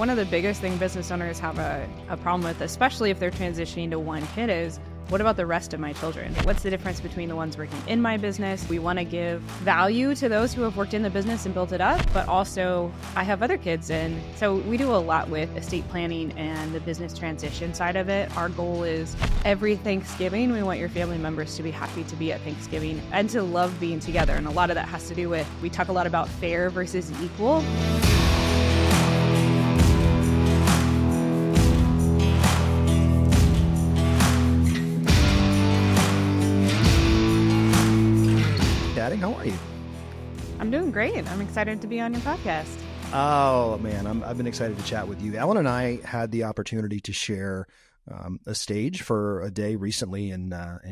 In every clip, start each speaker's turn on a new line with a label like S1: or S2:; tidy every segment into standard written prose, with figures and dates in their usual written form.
S1: one of the biggest things business owners have a problem with, especially if they're transitioning to one kid, is what about the rest of my children? What's the difference between the ones working in my business? We want to give value to those who have worked in the business and built it up, but also I have other kids. And so we do a lot with estate planning and the business transition side of it. Our goal is every Thanksgiving, we want your family members to be happy to be at Thanksgiving and to love being together. And a lot of that has to do with, we talk a lot about fair versus equal.
S2: How are you?
S1: I'm doing great. I'm excited to be on your podcast.
S2: Oh, man, I've been excited to chat with you. Ellen and I had the opportunity to share a stage for a day recently in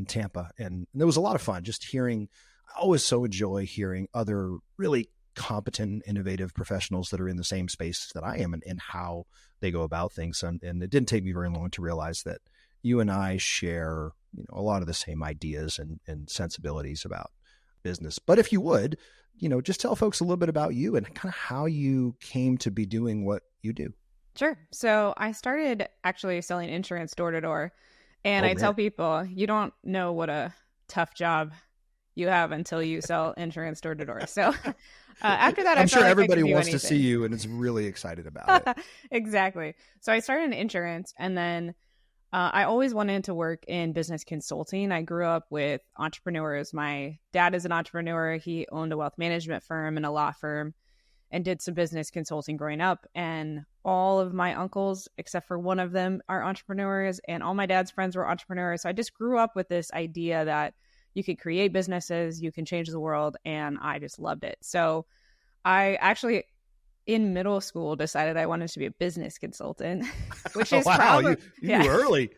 S2: Tampa, and it was a lot of fun just hearing. I always so enjoy hearing other really competent, innovative professionals that are in the same space that I am and how they go about things. And it didn't take me very long to realize that you and I share, a lot of the same ideas and sensibilities about business. But if you would, just tell folks a little bit about you and kind of how you came to be doing what you do.
S1: Sure. So I started actually selling insurance door to door. And I tell people, you don't know what a tough job you have until you sell insurance door to door. So after that,
S2: I'm sure everybody wants to see you and is really excited about it.
S1: Exactly. So I started in insurance, and then I always wanted to work in business consulting. I grew up with entrepreneurs. My dad is an entrepreneur. He owned a wealth management firm and a law firm and did some business consulting growing up. And all of my uncles, except for one of them, are entrepreneurs, and all my dad's friends were entrepreneurs. So I just grew up with this idea that you could create businesses, you can change the world, and I just loved it. So I actually, in middle school, decided I wanted to be a business consultant, which is
S2: probably you were early,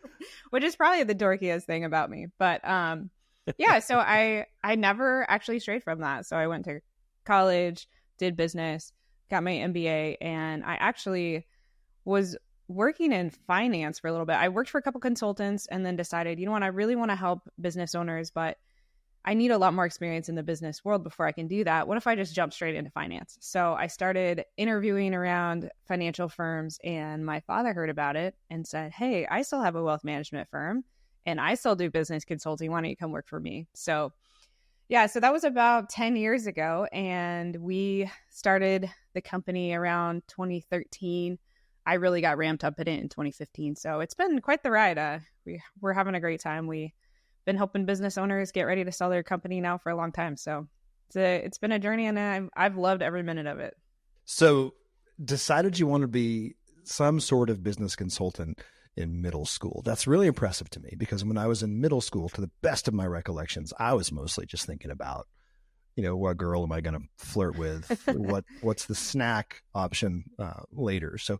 S1: which is probably the dorkiest thing about me. But yeah, so I never actually strayed from that. So I went to college, did business, got my MBA, and I actually was working in finance for a little bit. I worked for a couple consultants and then decided, you know what, I really want to help business owners, but I need a lot more experience in the business world before I can do that. What if I just jump straight into finance? So I started interviewing around financial firms, and my father heard about it and said, hey, I still have a wealth management firm and I still do business consulting. Why don't you come work for me? So yeah, so that was about 10 years ago, and we started the company around 2013. I really got ramped up in it in 2015. So it's been quite the ride. We're having a great time. We've been helping business owners get ready to sell their company now for a long time. So it's been a journey, and I've loved every minute of it.
S2: So decided you want to be some sort of business consultant in middle school. That's really impressive to me, because when I was in middle school, to the best of my recollections, I was mostly just thinking about, what girl am I going to flirt with? What's the snack option later? So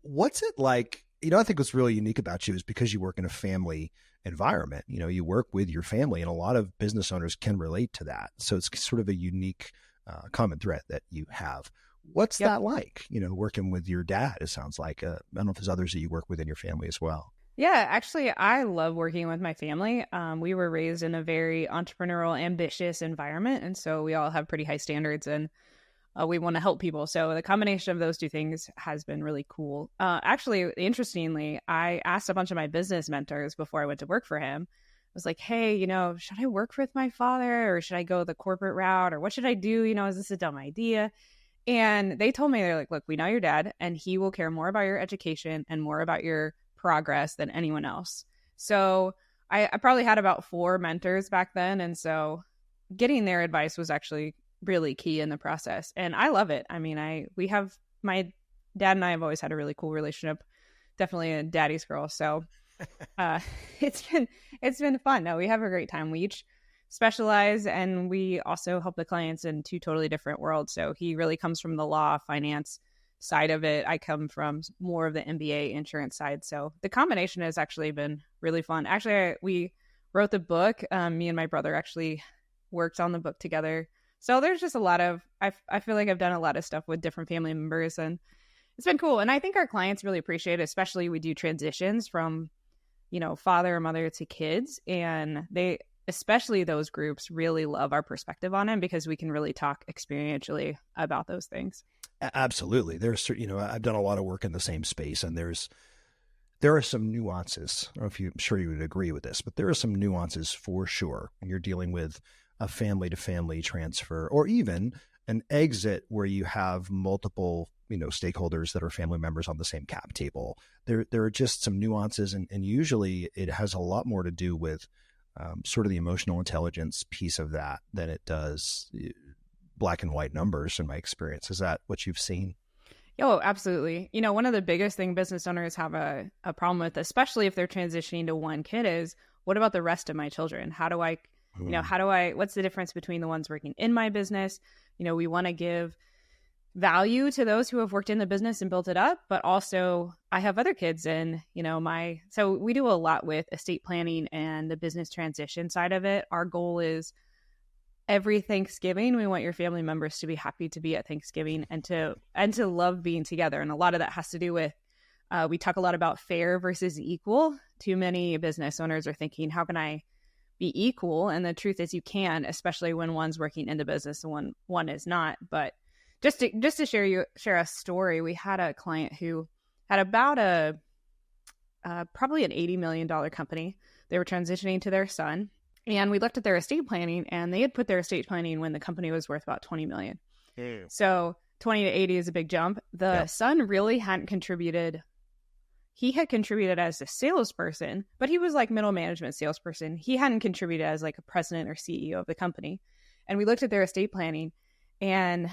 S2: what's it like? I think what's really unique about you is because you work in a family environment. You work with your family, and a lot of business owners can relate to that. So it's sort of a unique common thread that you have. What's that like, working with your dad? It sounds like, I don't know if there's others that you work with in your family as well.
S1: Yeah, actually, I love working with my family. We were raised in a very entrepreneurial, ambitious environment. And so we all have pretty high standards, and we want to help people. So the combination of those two things has been really cool. Actually, interestingly, I asked a bunch of my business mentors before I went to work for him. I was like, hey, should I work with my father, or should I go the corporate route, or what should I do? Is this a dumb idea? And they told me, they're like, look, we know your dad, and he will care more about your education and more about your progress than anyone else. So I probably had about 4 mentors back then. And so getting their advice was actually really key in the process. And I love it. I mean, my dad and I have always had a really cool relationship, definitely a daddy's girl. So it's been fun. No, we have a great time. We each specialize, and we also help the clients in 2 totally different worlds. So he really comes from the law, finance side of it. I come from more of the MBA insurance side. So the combination has actually been really fun. Actually, we wrote the book. Me and my brother actually worked on the book together. So there's just a lot of, I feel like I've done a lot of stuff with different family members, and it's been cool. And I think our clients really appreciate it, especially we do transitions from, father or mother to kids. And especially those groups really love our perspective on it, because we can really talk experientially about those things.
S2: Absolutely. I've done a lot of work in the same space, and there are some nuances. I don't know if I'm sure you would agree with this, but there are some nuances for sure when you're dealing with a family to family transfer, or even an exit where you have multiple, stakeholders that are family members on the same cap table. There are just some nuances, and usually it has a lot more to do with sort of the emotional intelligence piece of that than it does black and white numbers, in my experience. Is that what you've seen?
S1: Oh, absolutely. One of the biggest thing business owners have a problem with, especially if they're transitioning to one kid, is what about the rest of my children? What's the difference between the ones working in my business? We want to give value to those who have worked in the business and built it up, but also I have other kids and, so we do a lot with estate planning and the business transition side of it. Our goal is every Thanksgiving, we want your family members to be happy to be at Thanksgiving and to love being together. And a lot of that has to do with, we talk a lot about fair versus equal. Too many business owners are thinking, how can I be equal? And the truth is you can, especially when one's working in the business and one is not. But just to share a story, we had a client who had about probably an $80 million company. They were transitioning to their son. And we looked at their estate planning, and they had put their estate planning when the company was worth about 20 million. So 20 to 80 is a big jump. The son really hadn't contributed. He had contributed as a salesperson, but he was like middle management salesperson. He hadn't contributed as like a president or CEO of the company. And we looked at their estate planning, and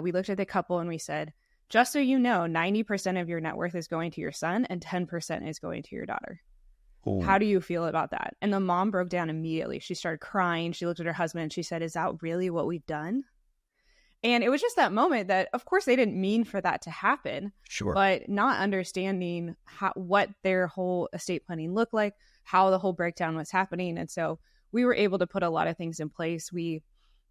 S1: we looked at the couple and we said, just so you know, 90% of your net worth is going to your son and 10% is going to your daughter. Ooh. How do you feel about that? And the mom broke down immediately. She started crying. She looked at her husband and she said, is that really what we've done? And it was just that moment that, of course, they didn't mean for that to happen.
S2: Sure.
S1: But not understanding what their whole estate planning looked like, how the whole breakdown was happening. And so we were able to put a lot of things in place. We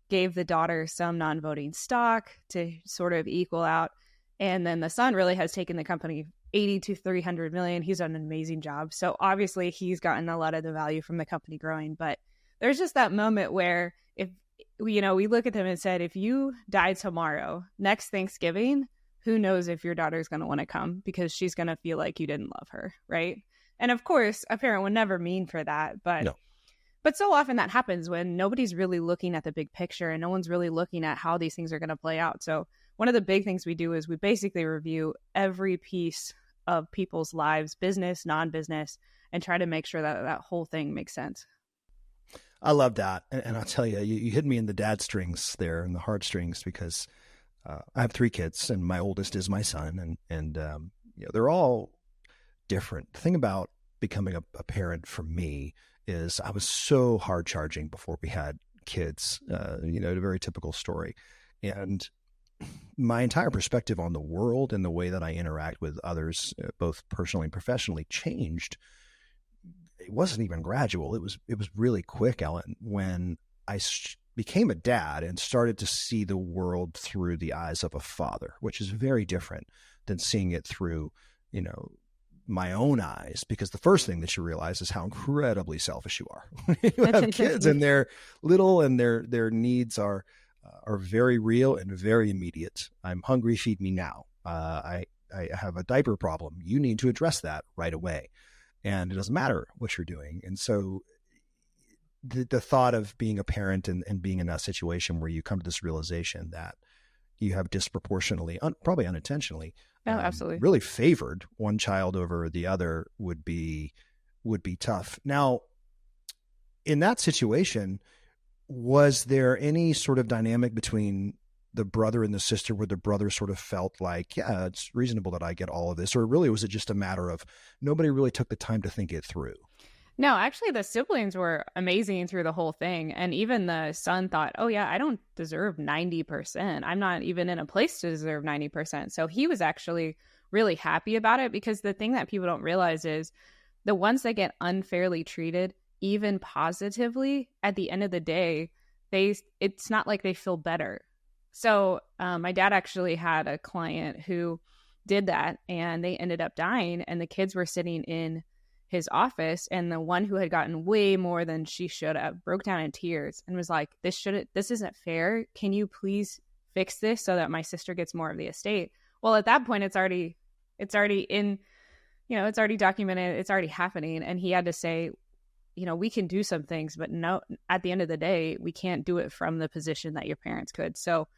S1: gave the daughter some non-voting stock to sort of equal out. And then the son really has taken the company 80 to 300 million. He's done an amazing job. So obviously he's gotten a lot of the value from the company growing. But there's just that moment where if, we look at them and said, if you died tomorrow, next Thanksgiving, who knows if your daughter's going to want to come because she's going to feel like you didn't love her. Right. And of course, a parent would never mean for that. But no. But so often that happens when nobody's really looking at the big picture and no one's really looking at how these things are going to play out. So one of the big things we do is we basically review every piece of people's lives, business, non-business, and try to make sure that that whole thing makes sense.
S2: I love that. And I'll tell you, you hit me in the dad strings there and the heartstrings because I have 3 kids and my oldest is my son and they're all different. The thing about becoming a parent for me is I was so hard charging before we had kids, a very typical story. And my entire perspective on the world and the way that I interact with others, both personally and professionally, changed. It wasn't even gradual. It was really quick, Ellen, when I became a dad and started to see the world through the eyes of a father, which is very different than seeing it through, my own eyes, because the first thing that you realize is how incredibly selfish you are. You have kids and they're little and their needs are very real and very immediate. I'm hungry, feed me now. I have a diaper problem. You need to address that right away. And it doesn't matter what you're doing. And so the thought of being a parent and being in that situation where you come to this realization that you have disproportionately, probably unintentionally,
S1: absolutely,
S2: really favored one child over the other would be tough. Now, in that situation, was there any sort of dynamic between the brother and the sister where the brother sort of felt like, yeah, it's reasonable that I get all of this? Or really was it just a matter of nobody really took the time to think it through?
S1: No, actually the siblings were amazing through the whole thing. And even the son thought, oh yeah, I don't deserve 90%. I'm not even in a place to deserve 90%. So he was actually really happy about it, because the thing that people don't realize is the ones that get unfairly treated, even positively, at the end of the day, it's not like they feel better. So my dad actually had a client who did that and they ended up dying, and the kids were sitting in his office, and the one who had gotten way more than she should have broke down in tears and was like, this isn't fair. Can you please fix this so that my sister gets more of the estate. Well, at that point, it's already in, it's already documented, it's already happening. And he had to say, we can do some things, but no, at the end of the day, we can't do it from the position that your parents could. So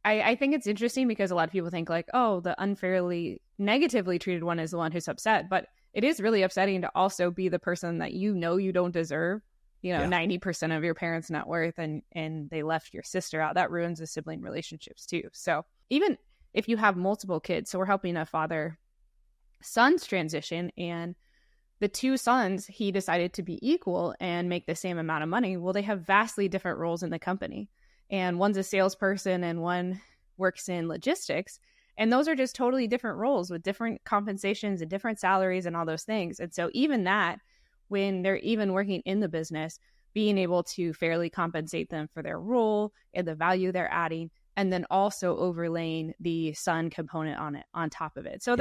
S1: I think it's interesting because a lot of people think like, oh, the unfairly negatively treated one is the one who's upset. But it is really upsetting to also be the person that you don't deserve, 90% of your parents' net worth, and they left your sister out. That ruins the sibling relationships too. So even if you have multiple kids, so we're helping a father-son's transition, and the two sons, he decided to be equal and make the same amount of money. Well, they have vastly different roles in the company. And one's a salesperson and one works in logistics. And those are just totally different roles with different compensations and different salaries and all those things. And so even that, when they're even working in the business, being able to fairly compensate them for their role and the value they're adding, and then also overlaying the son component on top of it. So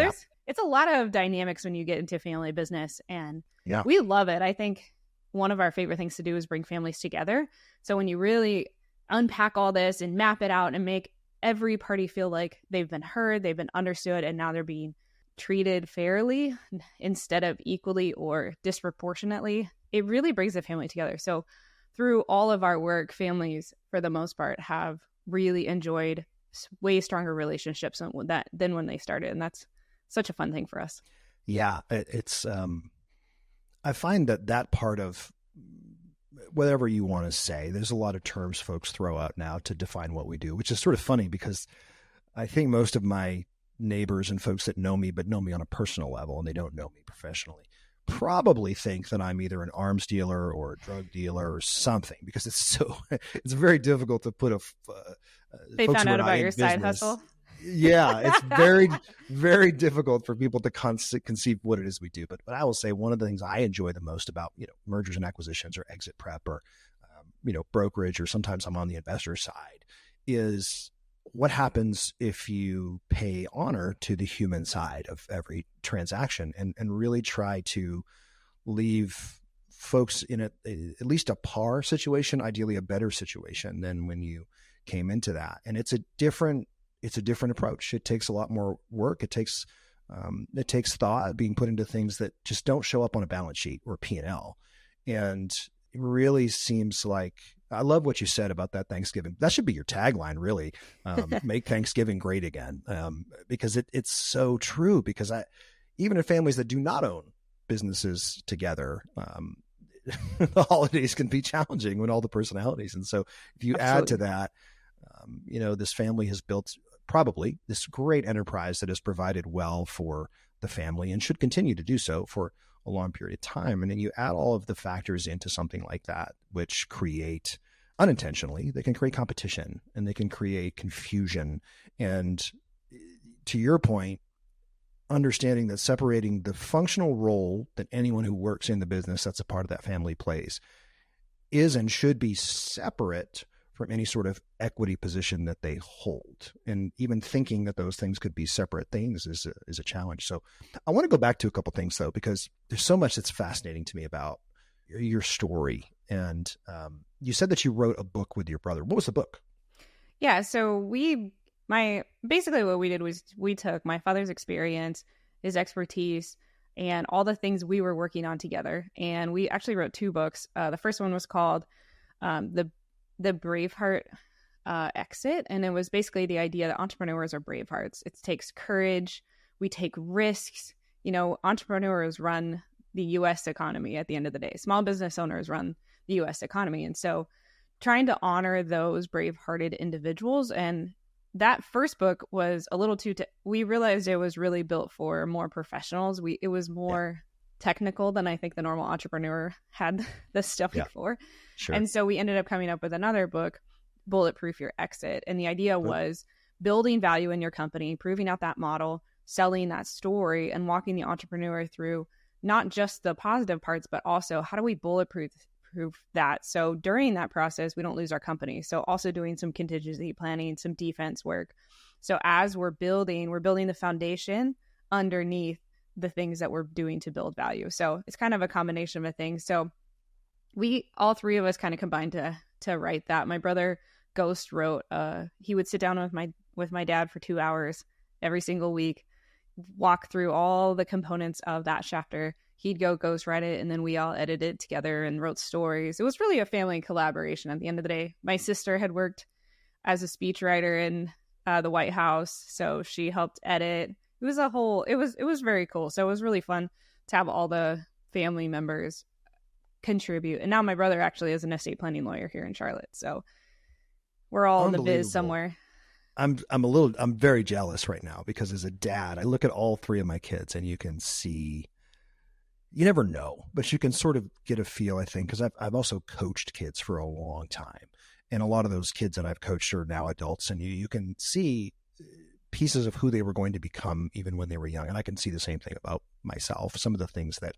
S1: it's a lot of dynamics when you get into family business, and we love it. I think one of our favorite things to do is bring families together. So when you really unpack all this and map it out and make every party feel like they've been heard, they've been understood, and now they're being treated fairly instead of equally or disproportionately, it really brings the family together. So through all of our work, families, for the most part, have really enjoyed way stronger relationships than when they started. And that's such a fun thing for us.
S2: Yeah, it's, I find that part of whatever you want to say, there's a lot of terms folks throw out now to define what we do, which is sort of funny because I think most of my neighbors and folks that know me, but know me on a personal level, and they don't know me professionally, probably think that I'm either an arms dealer or a drug dealer or something, because it's very difficult to put
S1: they found out about your side hustle.
S2: Yeah, it's very, very difficult for people to conceive what it is we do. But I will say one of the things I enjoy the most about, mergers and acquisitions or exit prep or, brokerage, or sometimes I'm on the investor side, is what happens if you pay honor to the human side of every transaction and really try to leave folks in at least a par situation, ideally a better situation than when you came into that. And it's a different approach. It takes a lot more work. It takes thought being put into things that just don't show up on a balance sheet or P&L. And it really seems like, I love what you said about that Thanksgiving. That should be your tagline, really. Make Thanksgiving great again. Because it's so true, because even in families that do not own businesses together, the holidays can be challenging when all the personalities. And so if you add to that, this family has built probably this great enterprise that has provided well for the family and should continue to do so for a long period of time. And then you add all of the factors into something like that, which create unintentionally, they can create competition and they can create confusion. And to your point, understanding that separating the functional role that anyone who works in the business that's a part of that family plays is and should be separate from any sort of equity position that they hold. And even thinking that those things could be separate things is a challenge. So I want to go back to a couple things though, because there's so much that's fascinating to me about your story. And you said that you wrote a book with your brother. What was the book?
S1: Yeah. So basically what we did was we took my father's experience, his expertise, and all the things we were working on together. And we actually wrote two books. The first one was called the Braveheart Exit. And it was basically the idea that entrepreneurs are bravehearts. It takes courage. We take risks. Entrepreneurs run the U.S. economy at the end of the day. Small business owners run the U.S. economy. And so trying to honor those brave-hearted individuals. And that first book was a little we realized it was really built for more professionals. It was more technical than I think the normal entrepreneur had the stuffing for. Sure. And so we ended up coming up with another book, Bulletproof Your Exit. And the idea was building value in your company, proving out that model, selling that story, and walking the entrepreneur through not just the positive parts, but also how do we bulletproof that? So during that process, we don't lose our company. So also doing some contingency planning, some defense work. So as we're building the foundation underneath the things that we're doing to build value. So it's kind of a combination of things. So all three of us kind of combined to write that. My brother ghost wrote, he would sit down with my dad for 2 hours every single week, walk through all the components of that chapter. He'd go ghost write it, and then we all edited it together and wrote stories. It was really a family collaboration at the end of the day. My sister had worked as a speechwriter in the White House, so she helped edit. It was it was very cool. So it was really fun to have all the family members contribute. And now my brother actually is an estate planning lawyer here in Charlotte. So we're all in the biz somewhere.
S2: I'm very jealous right now because as a dad, I look at all three of my kids and you can see, you never know, but you can sort of get a feel, I think, because I've also coached kids for a long time. And a lot of those kids that I've coached are now adults, and you can see pieces of who they were going to become even when they were young. And I can see the same thing about myself. Some of the things that,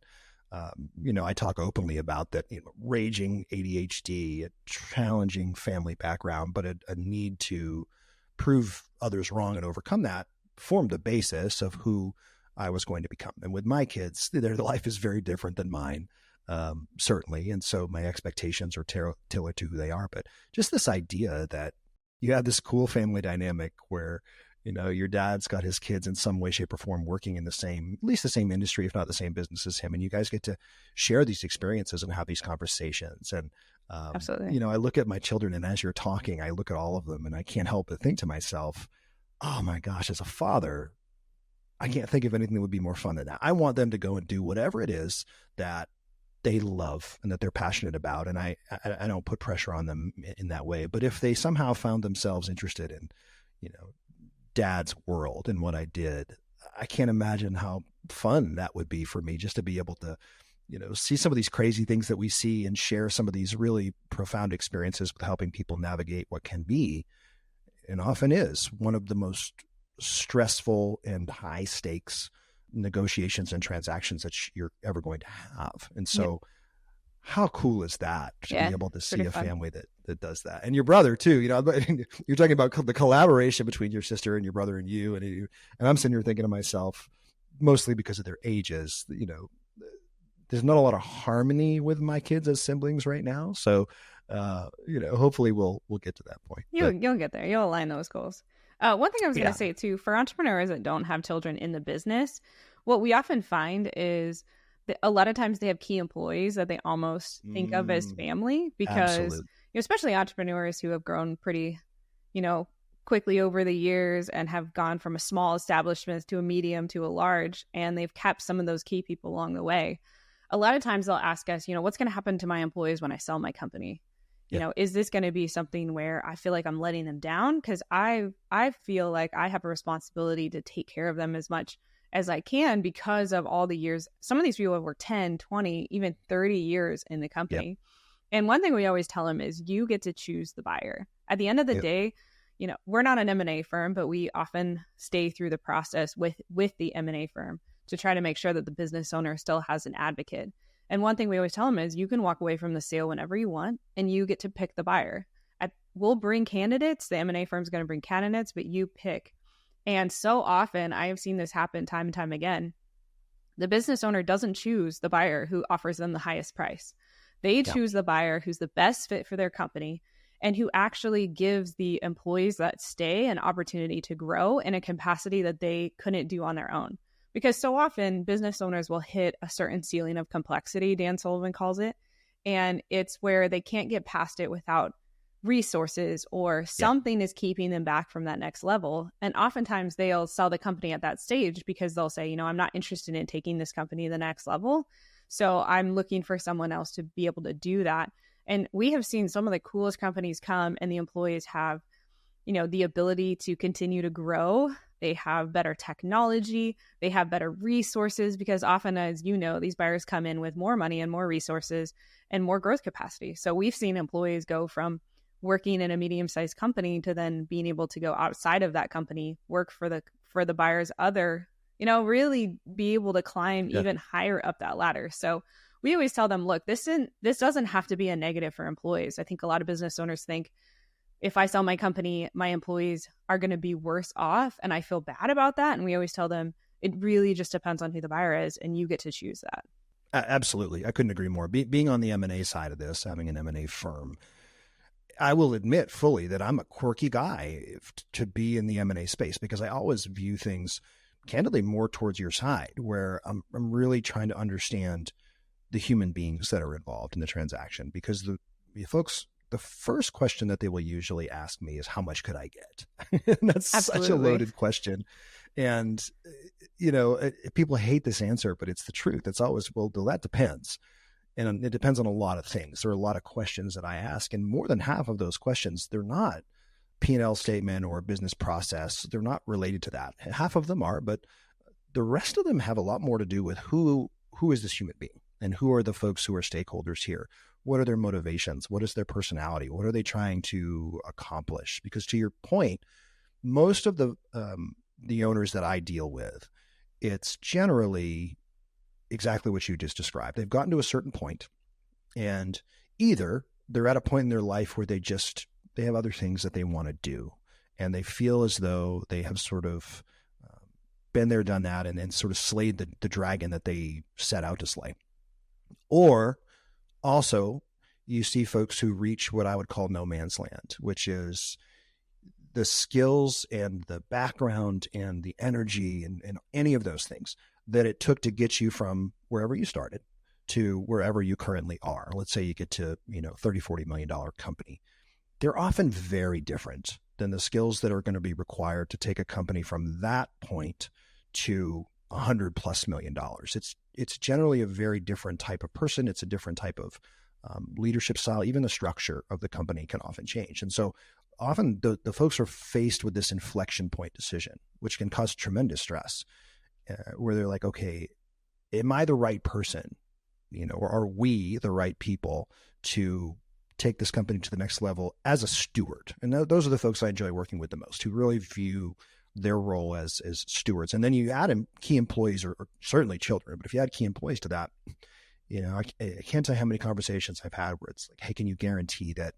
S2: I talk openly about, that, raging ADHD, a challenging family background, but a need to prove others wrong and overcome that formed the basis of who I was going to become. And with my kids, their life is very different than mine, certainly. And so my expectations are tailored to who they are. But just this idea that you have this cool family dynamic where, your dad's got his kids in some way, shape, or form working in at least the same industry, if not the same business as him. And you guys get to share these experiences and have these conversations. And,
S1: absolutely.
S2: I look at my children, and as you're talking, I look at all of them, and I can't help but think to myself, oh my gosh, as a father, I can't think of anything that would be more fun than that. I want them to go and do whatever it is that they love and that they're passionate about. And I don't put pressure on them in that way. But if they somehow found themselves interested in, Dad's world and what I did, I can't imagine how fun that would be for me, just to be able to, see some of these crazy things that we see and share some of these really profound experiences with helping people navigate what can be, and often is, one of the most stressful and high stakes negotiations and transactions that you're ever going to have. And so how cool is that to be able to see a family that does that? And your brother too, you're talking about the collaboration between your sister and your brother and you, and I'm sitting here thinking to myself, mostly because of their ages, there's not a lot of harmony with my kids as siblings right now. So, hopefully we'll get to that point.
S1: You'll get there. You'll align those goals. One thing I was going to say too, for entrepreneurs that don't have children in the business, what we often find is that a lot of times they have key employees that they almost think of as family, because especially entrepreneurs who have grown pretty, quickly over the years and have gone from a small establishment to a medium to a large, and they've kept some of those key people along the way. A lot of times they'll ask us, what's going to happen to my employees when I sell my company? Is this going to be something where I feel like I'm letting them down? Because I feel like I have a responsibility to take care of them as much as I can because of all the years. Some of these people have worked 10, 20, even 30 years in the company. Yep. And one thing we always tell them is you get to choose the buyer. At the end of the day, we're not an M&A firm, but we often stay through the process with the M&A firm to try to make sure that the business owner still has an advocate. And one thing we always tell them is you can walk away from the sale whenever you want, and you get to pick the buyer. We'll bring candidates. The M&A firm is going to bring candidates, but you pick. And so often I have seen this happen time and time again. The business owner doesn't choose the buyer who offers them the highest price. They choose the buyer who's the best fit for their company and who actually gives the employees that stay an opportunity to grow in a capacity that they couldn't do on their own. Because so often business owners will hit a certain ceiling of complexity, Dan Sullivan calls it, and it's where they can't get past it without resources, or something is keeping them back from that next level. And oftentimes they'll sell the company at that stage because they'll say, I'm not interested in taking this company to the next level. So I'm looking for someone else to be able to do that. And we have seen some of the coolest companies come, and the employees have, the ability to continue to grow. They have better technology. They have better resources, because often, as these buyers come in with more money and more resources and more growth capacity. So we've seen employees go from working in a medium-sized company to then being able to go outside of that company, work for the buyer's other, really be able to climb even higher up that ladder. So we always tell them, look, this doesn't have to be a negative for employees. I think a lot of business owners think, if I sell my company, my employees are going to be worse off, and I feel bad about that. And we always tell them it really just depends on who the buyer is, and you get to choose that.
S2: Absolutely. I couldn't agree more. Being on the M&A side of this, having an M&A firm, I will admit fully that I'm a quirky guy to be in the M&A space, because I always view things candidly more towards your side, where I'm really trying to understand the human beings that are involved in the transaction, because the folks, the first question that they will usually ask me is, how much could I get? And that's
S1: Absolutely.
S2: such a loaded question. And, you know, people hate this answer, but it's the truth. It's always, well, that depends. And it depends on a lot of things. There are a lot of questions that I ask, and more than half of those questions, they're not P&L statement or business process. They're not related to that. Half of them are, but the rest of them have a lot more to do with who is this human being, and who are the folks who are stakeholders here? What are their motivations? What is their personality? What are they trying to accomplish? Because to your point, most of the owners that I deal with, it's generally exactly what you just described. They've gotten to a certain point, and either they're at a point in their life where they have other things that they want to do, and they feel as though they have sort of been there, done that, and sort of slayed the dragon that they set out to slay. Or also, you see folks who reach what I would call no man's land, which is the skills and the background and the energy and any of those things that it took to get you from wherever you started to wherever you currently are. Let's say you get to, $30-40 million company. They're often very different than the skills that are going to be required to take a company from that point to $100+ million. It's generally a very different type of person. It's a different type of leadership style. Even the structure of the company can often change. And so often the folks are faced with this inflection point decision, which can cause tremendous stress, where they're like, okay, am I the right person? Or are we the right people to take this company to the next level as a steward? And those are the folks I enjoy working with the most, who really view their role as stewards. And then you add in key employees, or certainly children, but if you add key employees to that, I can't tell you how many conversations I've had where it's like, hey, can you guarantee that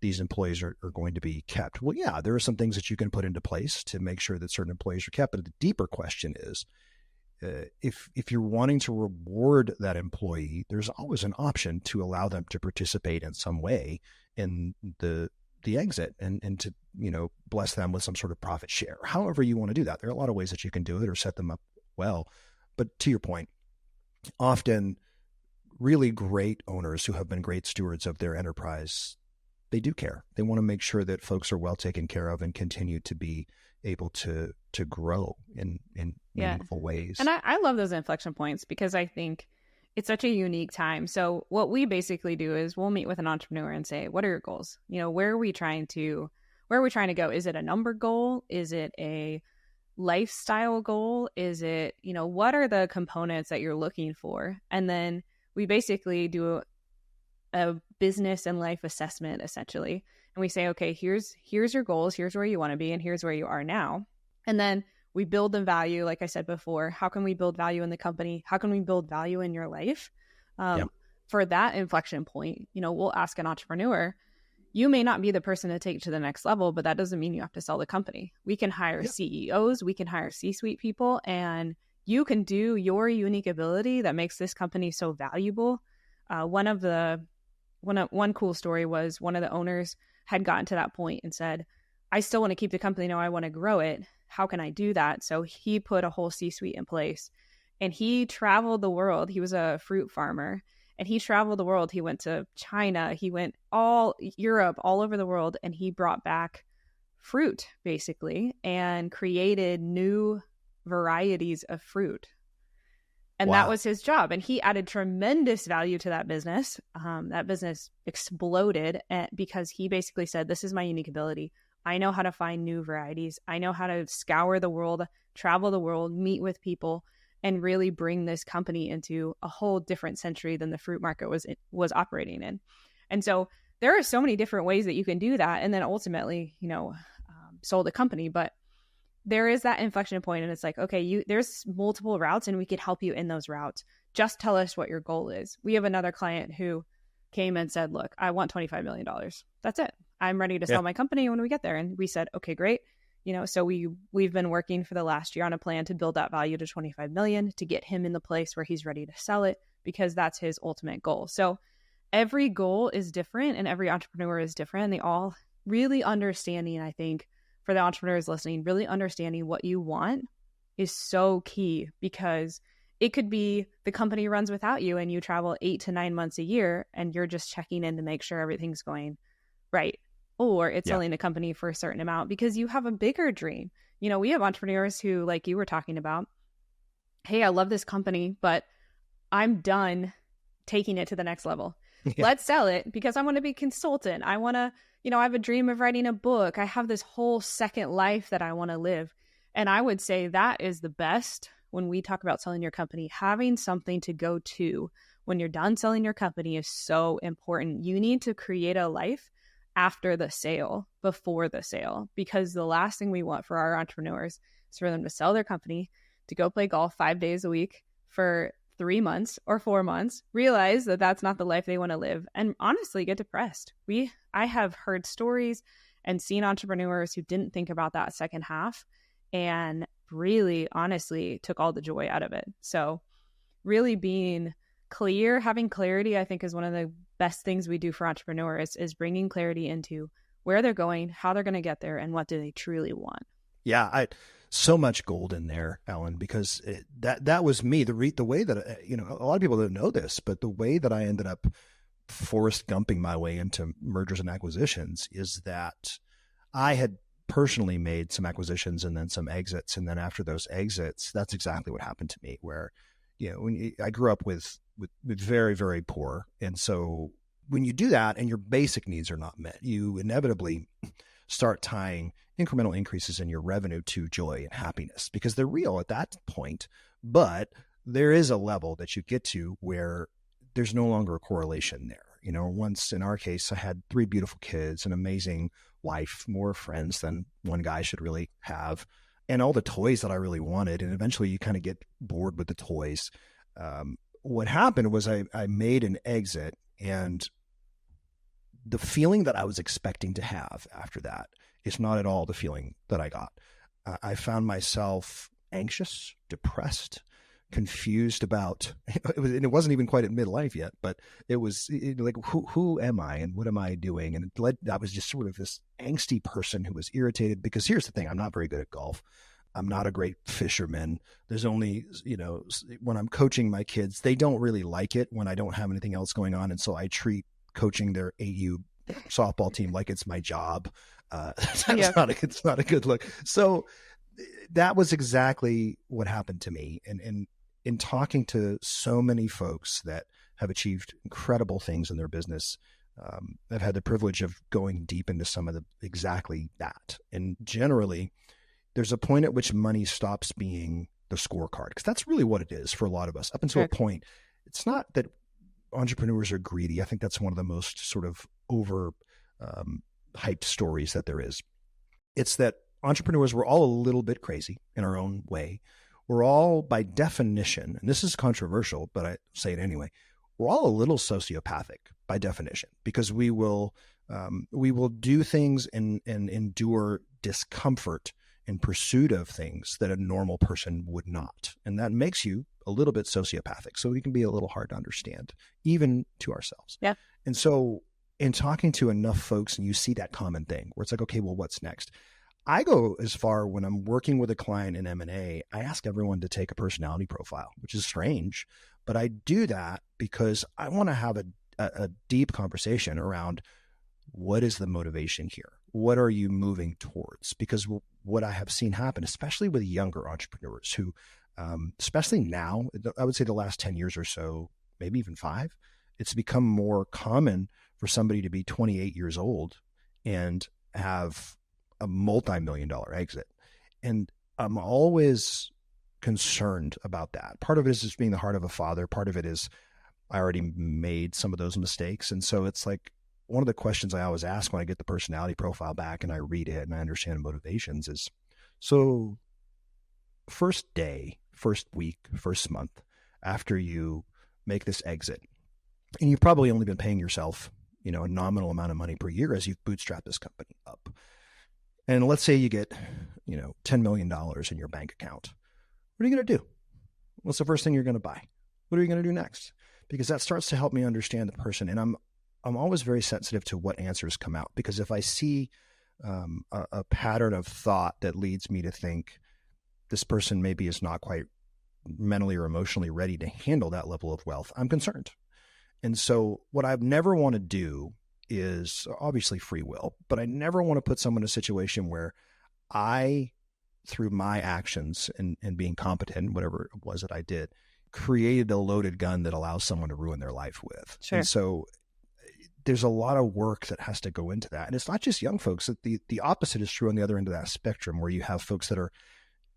S2: these employees are going to be kept? Well, yeah, there are some things that you can put into place to make sure that certain employees are kept. But the deeper question is, if you're wanting to reward that employee, there's always an option to allow them to participate in some way in the exit, and to, bless them with some sort of profit share. However you want to do that. There are a lot of ways that you can do it or set them up well. But to your point, often really great owners who have been great stewards of their enterprise, they do care. They want to make sure that folks are well taken care of and continue to be able to grow in meaningful ways.
S1: And I love those inflection points, because I think it's such a unique time. So what we basically do is we'll meet with an entrepreneur and say, what are your goals? Where are we trying to go? Is it a number goal? Is it a lifestyle goal? Is it, what are the components that you're looking for? And then we basically do a business and life assessment, essentially. And we say, okay, here's your goals, here's where you want to be, and here's where you are now. And then we build the value. Like I said before, how can we build value in the company? How can we build value in your life? For that inflection point, we'll ask an entrepreneur, you may not be the person to take it to the next level, but that doesn't mean you have to sell the company. We can hire CEOs, we can hire C-suite people, and you can do your unique ability that makes this company so valuable. One cool story was one of the owners had gotten to that point and said, I still want to keep the company. No, I want to grow it. How can I do that? So he put a whole C-suite in place, and he traveled the world. He was a fruit farmer, and he traveled the world. He went to China. He went all Europe, all over the world, and he brought back fruit, basically, and created new varieties of fruit. And that was his job. And he added tremendous value to that business. That business exploded because he basically said, this is my unique ability. I know how to find new varieties. I know how to scour the world, travel the world, meet with people, and really bring this company into a whole different century than the fruit market was operating in. And so there are so many different ways that you can do that. And then ultimately, sold the company. But there is that inflection point, and it's like, okay, there's multiple routes, and we could help you in those routes. Just tell us what your goal is. We have another client who came and said, look, I want $25 million. That's it. I'm ready to sell my company when we get there. And we said, okay, great. So we've been working for the last year on a plan to build that value to 25 million to get him in the place where he's ready to sell it, because that's his ultimate goal. So every goal is different and every entrepreneur is different. They all really understanding, I think, for the entrepreneurs listening, really understanding what you want is so key, because it could be the company runs without you and you travel 8 to 9 months a year and you're just checking in to make sure everything's going right. Or it's
S2: Yeah.
S1: selling the company for a certain amount because you have a bigger dream. You know, we have entrepreneurs who, like you were talking about, hey, I love this company, but I'm done taking it to the next level.
S2: Yeah.
S1: Let's sell it because I want to be a consultant. I want to, you know, I have a dream of writing a book. I have this whole second life that I want to live. And I would say that is the best when we talk about selling your company. Having something to go to when you're done selling your company is so important. You need to create a life after the sale, before the sale, because the last thing we want for our entrepreneurs is for them to sell their company, to go play golf 5 days a week for 3 months or 4 months, realize that that's not the life they want to live, and honestly get depressed. I have heard stories and seen entrepreneurs who didn't think about that second half and really honestly took all the joy out of it. So really being clear, having clarity, I think is one of the best things we do for entrepreneurs, is bringing clarity into where they're going, how they're going to get there, and what do they truly want.
S2: Yeah, so much gold in there, Ellen, because that was me. The way that a lot of people don't know this, but the way that I ended up Forrest Gumping my way into mergers and acquisitions is that I had personally made some acquisitions and then some exits, and then after those exits, that's exactly what happened to me. Where, I grew up with very, very poor, and so when you do that and your basic needs are not met, you inevitably start tying incremental increases in your revenue to joy and happiness, because they're real at that point. But there is a level that you get to where there's no longer a correlation there. Once in our case, I had 3 beautiful kids, an amazing wife, more friends than one guy should really have, and all the toys that I really wanted. And eventually you kind of get bored with the toys. What happened was I made an exit, and the feeling that I was expecting to have after that is not at all the feeling that I got. I found myself anxious, depressed, confused about it wasn't even quite at midlife yet, but it was like, who am I and what am I doing? And I was just sort of this angsty person who was irritated, because here's the thing, I'm not very good at golf. I'm not a great fisherman. There's only, when I'm coaching my kids, they don't really like it when I don't have anything else going on. And so I treat coaching their AU softball team like it's my job. It's not a good look. So that was exactly what happened to me. And in talking to so many folks that have achieved incredible things in their business, I've had the privilege of going deep into some of exactly that. And generally, there's a point at which money stops being the scorecard, because that's really what it is for a lot of us. Up until a point, it's not that entrepreneurs are greedy. I think that's one of the most sort of over hyped stories that there is. It's that entrepreneurs, we're all a little bit crazy in our own way. We're all, by definition, and this is controversial, but I say it anyway, we're all a little sociopathic by definition, because we will do things and endure discomfort in pursuit of things that a normal person would not. And that makes you a little bit sociopathic. So we can be a little hard to understand, even to ourselves.
S1: Yeah.
S2: And so in talking to enough folks, and you see that common thing where it's like, okay, well, what's next? I go as far, when I'm working with a client in M&A, I ask everyone to take a personality profile, which is strange, but I do that because I want to have a deep conversation around what is the motivation here? What are you moving towards? Because what I have seen happen, especially with younger entrepreneurs who, especially now, I would say the last 10 years or so, maybe even 5, it's become more common for somebody to be 28 years old and have a multi-million-dollar exit. And I'm always concerned about that. Part of it is just being the heart of a father. Part of it is I already made some of those mistakes. And so it's like, one of the questions I always ask when I get the personality profile back and I read it and I understand motivations is, so first day, first week, first month after you make this exit, and you've probably only been paying yourself, a nominal amount of money per year as you've bootstrapped this company up. And let's say you get, $10 million in your bank account. What are you going to do? What's the first thing you're going to buy? What are you going to do next? because that starts to help me understand the person. And I'm always very sensitive to what answers come out, because if I see a pattern of thought that leads me to think this person maybe is not quite mentally or emotionally ready to handle that level of wealth, I'm concerned. And so what I never want to do is, obviously free will, but I never want to put someone in a situation where I, through my actions and being competent, whatever it was that I did, created a loaded gun that allows someone to ruin their life with.
S1: Sure.
S2: And so there's a lot of work that has to go into that. And it's not just young folks. The opposite is true on the other end of that spectrum, where you have folks that are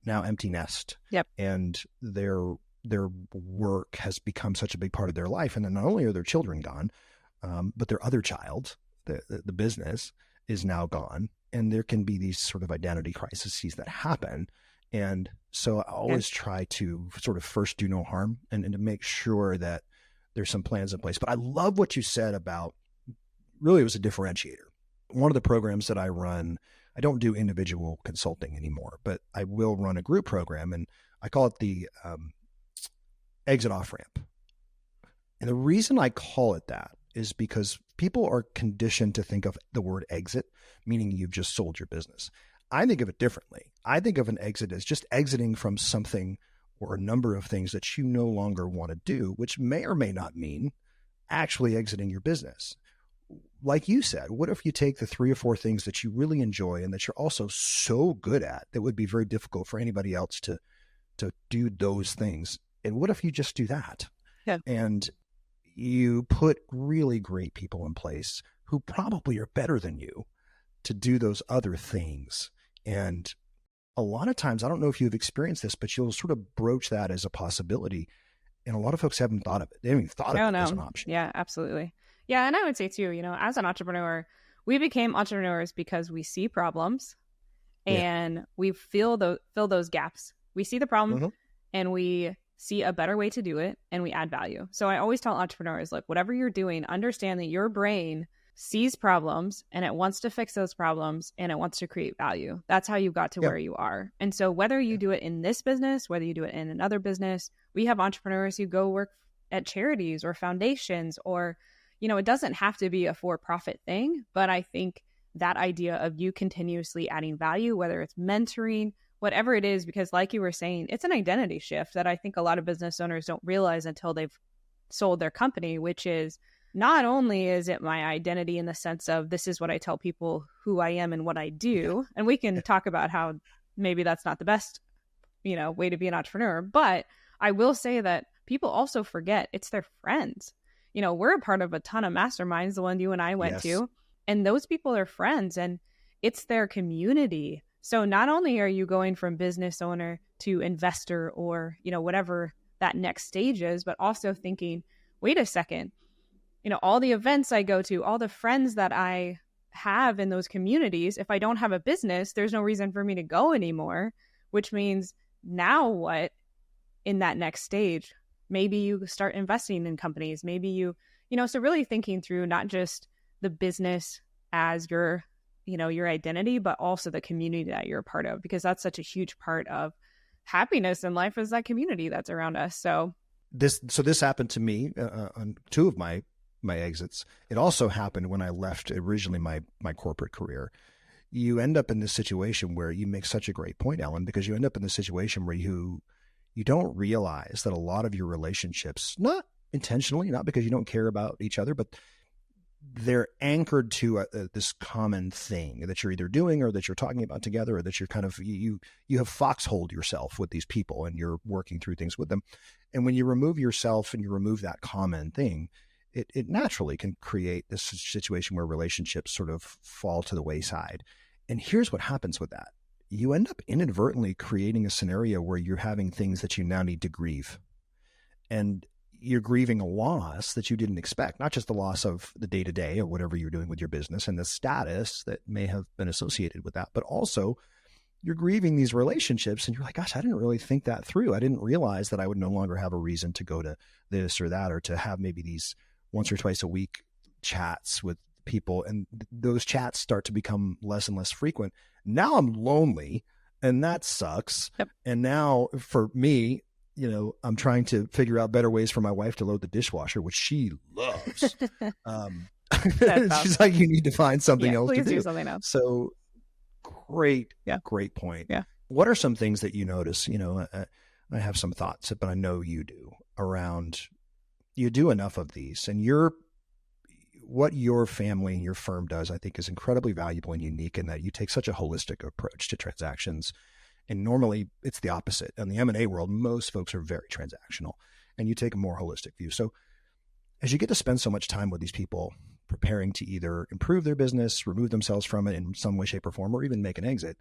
S2: now empty nest.
S1: Yep.
S2: And their work has become such a big part of their life. And then not only are their children gone, but their other child, the business, is now gone. And there can be these sort of identity crises that happen. And so I always try to sort of first do no harm and to make sure that there's some plans in place. But I love what you said about, really, it was a differentiator. One of the programs that I run, I don't do individual consulting anymore, but I will run a group program, and I call it the exit off ramp. And the reason I call it that is because people are conditioned to think of the word exit, meaning you've just sold your business. I think of it differently. I think of an exit as just exiting from something or a number of things that you no longer want to do, which may or may not mean actually exiting your business. Like you said, what if you take the 3 or 4 things that you really enjoy and that you're also so good at that would be very difficult for anybody else to do those things? And what if you just do that?
S1: Yeah.
S2: And you put really great people in place who probably are better than you to do those other things. And a lot of times, I don't know if you've experienced this, but you'll sort of broach that as a possibility. And a lot of folks haven't thought of it. They haven't even thought of it as an option.
S1: Yeah, absolutely. Yeah. And I would say too, as an entrepreneur, we became entrepreneurs because we see problems and we fill those gaps. We see the problem and we see a better way to do it, and we add value. So I always tell entrepreneurs, look, whatever you're doing, understand that your brain sees problems and it wants to fix those problems and it wants to create value. That's how you got to where you are. And so whether you do it in this business, whether you do it in another business, we have entrepreneurs who go work at charities or foundations, or, it doesn't have to be a for-profit thing. But I think that idea of you continuously adding value, whether it's mentoring, whatever it is, because like you were saying, it's an identity shift that I think a lot of business owners don't realize until they've sold their company, which is, not only is it my identity in the sense of this is what I tell people who I am and what I do, and we can talk about how maybe that's not the best, way to be an entrepreneur, but I will say that people also forget it's their friends. We're a part of a ton of masterminds, the one you and I went to, and those people are friends and it's their community. So not only are you going from business owner to investor or, whatever that next stage is, but also thinking, wait a second, all the events I go to, all the friends that I have in those communities, if I don't have a business, there's no reason for me to go anymore, which means now what in that next stage? Maybe you start investing in companies, maybe you, so really thinking through not just the business as your identity, but also the community that you're a part of, because that's such a huge part of happiness in life, is that community that's around us. So
S2: this happened to me on 2 of my exits. It also happened when I left originally my corporate career. You end up in this situation where you make such a great point, Ellen, because you end up in this situation where you don't realize that a lot of your relationships, not intentionally, not because you don't care about each other, but they're anchored to this common thing that you're either doing or that you're talking about together, or that you're kind of, you have foxholed yourself with these people and you're working through things with them. And when you remove yourself and you remove that common thing, it naturally can create this situation where relationships sort of fall to the wayside. And here's what happens with that. You end up inadvertently creating a scenario where you're having things that you now need to grieve. And you're grieving a loss that you didn't expect, not just the loss of the day-to-day or whatever you're doing with your business and the status that may have been associated with that, but also you're grieving these relationships and you're like, gosh, I didn't really think that through. I didn't realize that I would no longer have a reason to go to this or that, or to have maybe these once or twice a week chats with people. And those chats start to become less and less frequent. Now I'm lonely and that sucks.
S1: Yep.
S2: And now for me, I'm trying to figure out better ways for my wife to load the dishwasher, which she loves. She's like, you need to find something else to do.
S1: Please do something else.
S2: So great point.
S1: Yeah.
S2: What are some things that you notice? I have some thoughts, but I know you do around, you do enough of these, and what your family and your firm does, I think, is incredibly valuable and unique in that you take such a holistic approach to transactions. And normally it's the opposite. In the M&A world, most folks are very transactional, and you take a more holistic view. So as you get to spend so much time with these people preparing to either improve their business, remove themselves from it in some way, shape, or form, or even make an exit,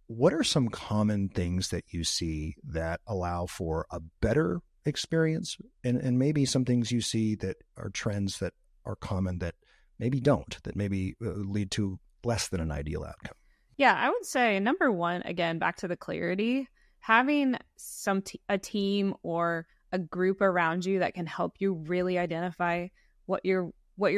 S2: what are some common things that you see that allow for a better experience? And maybe some things you see that are trends that are common that maybe don't, that maybe lead to less than an ideal outcome?
S1: Yeah, I would say number one, again, back to the clarity, having a team or a group around you that can help you really identify what your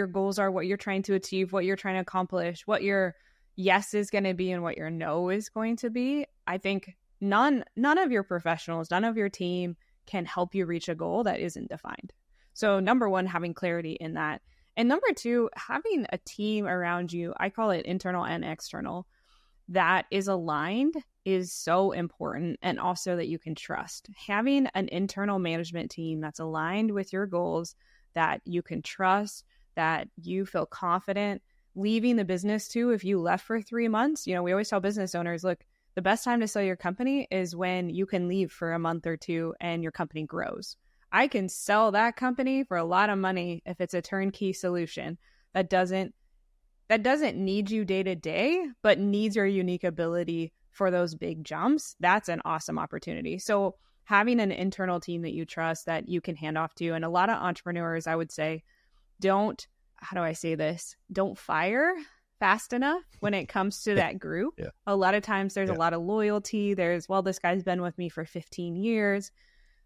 S1: goals are, what you're trying to achieve, what you're trying to accomplish, what your yes is going to be and what your no is going to be. I think none of your professionals, none of your team can help you reach a goal that isn't defined. So number one, having clarity in that. And number two, having a team around you, I call it internal and external, that is aligned is so important, and also that you can trust. Having an internal management team that's aligned with your goals, that you can trust, that you feel confident leaving the business to. If you left for 3 months, we always tell business owners, look, the best time to sell your company is when you can leave for a month or two and your company grows. I can sell that company for a lot of money if it's a turnkey solution that doesn't need you day to day, but needs your unique ability for those big jumps. That's an awesome opportunity. So having an internal team that you trust, that you can hand off to. And a lot of entrepreneurs, I would say, don't fire fast enough when it comes to that group.
S2: Yeah.
S1: A lot of times there's a lot of loyalty. There's, this guy's been with me for 15 years.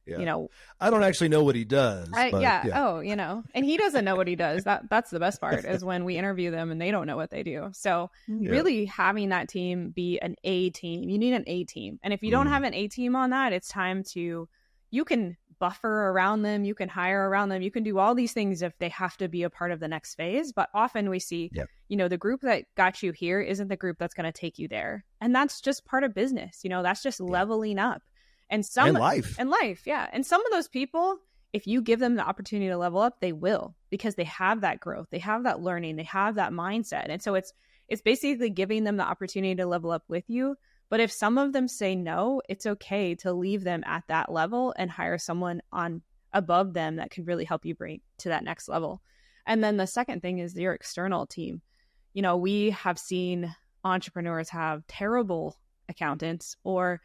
S2: Yeah. I don't actually know what he does.
S1: And he doesn't know what he does. That's the best part is when we interview them and they don't know what they do. So really having that team be an A team, you need an A team. And if you don't have an A team on that, it's time you can buffer around them, you can hire around them, you can do all these things if they have to be a part of the next phase. But often we see, the group that got you here isn't the group that's going to take you there. And that's just part of business. That's just leveling up. And life. Yeah. And some of those people, if you give them the opportunity to level up, they will, because they have that growth, they have that learning, they have that mindset. And so it's basically giving them the opportunity to level up with you. But if some of them say no, it's okay to leave them at that level and hire someone on above them that can really help you bring to that next level. And then the second thing is your external team. We have seen entrepreneurs have terrible accountants or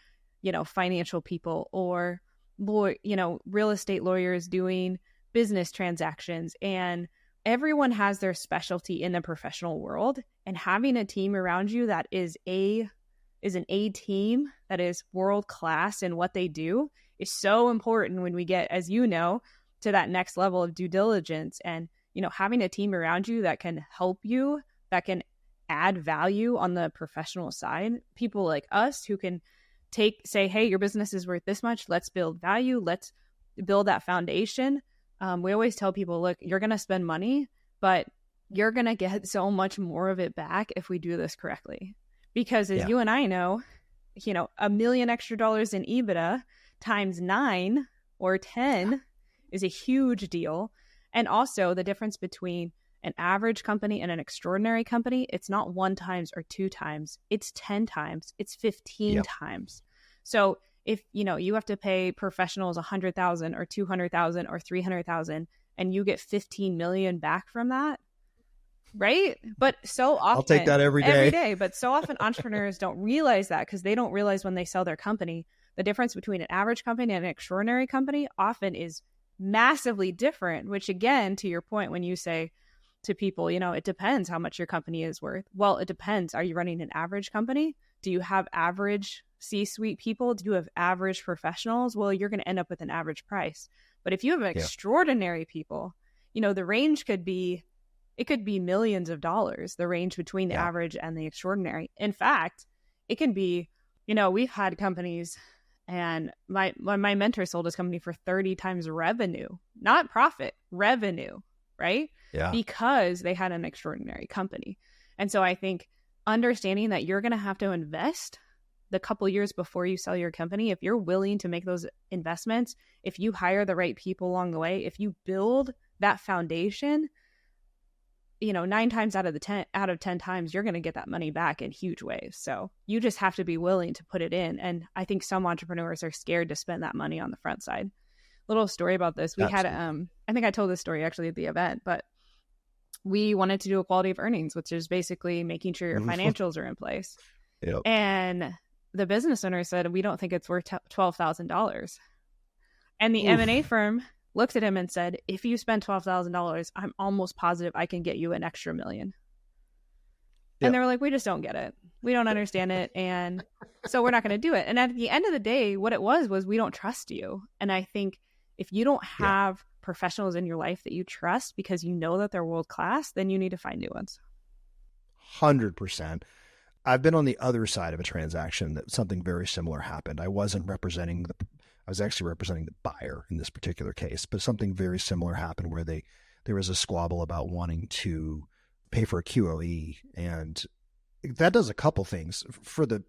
S1: financial people or, real estate lawyers doing business transactions. And everyone has their specialty in the professional world. And having a team around you that is an A team that is world-class in what they do is so important when we get, as to that next level of due diligence. And, having a team around you that can help you, that can add value on the professional side, people like us who can say, hey, your business is worth this much. Let's build value. Let's build that foundation. We always tell people, look, you're going to spend money, but you're going to get so much more of it back if we do this correctly. Because as you and I know, $1 million extra dollars in EBITDA times 9 or 10 is a huge deal. And also the difference between an average company and an extraordinary company, it's not 1 times or 2 times, it's 10 times, it's 15 times. So if, you have to pay professionals $100,000 or $200,000 or $300,000 and you get 15 million back from that, right? But so often,
S2: I'll take that every day.
S1: But so often entrepreneurs don't realize that, because they don't realize when they sell their company, the difference between an average company and an extraordinary company often is massively different, which again, to your point, when you say to people, it depends how much your company is worth. Well, it depends. Are you running an average company? Do you have average C-suite people? Do you have average professionals? Well, you're going to end up with an average price. But if you have extraordinary people, the range could be millions of dollars, the range between the average and the extraordinary. In fact, it can be, we've had companies And my mentor sold his company for 30 times revenue, not profit, revenue, right?
S2: Yeah.
S1: Because they had an extraordinary company. And so I think understanding that you're going to have to invest the couple years before you sell your company, if you're willing to make those investments, if you hire the right people along the way, if you build that foundation, 9 times out of 10 times, you're going to get that money back in huge ways. So you just have to be willing to put it in. And I think some entrepreneurs are scared to spend that money on the front side. Little story about this. We Absolutely. Had, I think I told this story actually at the event, but we wanted to do a quality of earnings, which is basically making sure your financials are in place.
S2: Yep.
S1: And the business owner said, we don't think it's worth $12,000. And the M&A firm looked at him and said, if you spend $12,000, I'm almost positive I can get you an extra $1 million. Yep. And they were like, we just don't get it. We don't understand it. And so we're not going to do it. And at the end of the day, what it was we don't trust you. And I think if you don't have professionals in your life that you trust because you know that they're world-class, then you need to find new ones.
S2: 100%. I've been on the other side of a transaction that something very similar happened. I was actually representing the buyer in this particular case, but something very similar happened where there was a squabble about wanting to pay for a QOE, and that does a couple things. For the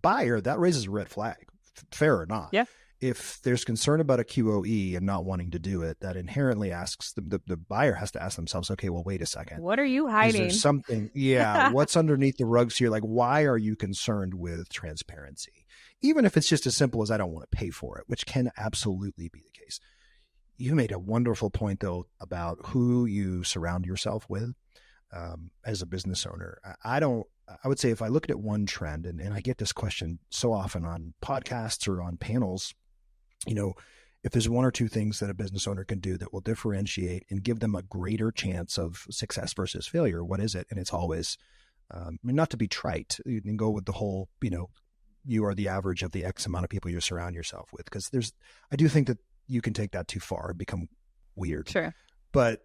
S2: buyer, that raises a red flag, fair or not.
S1: Yeah.
S2: If there's concern about a QOE and not wanting to do it, that inherently asks the buyer has to ask themselves, okay, well, wait a second.
S1: What are you hiding?
S2: Is there something, what's underneath the rugs here? Like, why are you concerned with transparency? Even if it's just as simple as I don't want to pay for it, which can absolutely be the case. You made a wonderful point, though, about who you surround yourself with as a business owner. I would say if I look at one trend, and I get this question so often on podcasts or on panels, if there's one or two things that a business owner can do that will differentiate and give them a greater chance of success versus failure, what is it? And it's always, not to be trite, you can go with the whole, you are the average of the X amount of people you surround yourself with. Because I do think that you can take that too far and become weird.
S1: Sure.
S2: But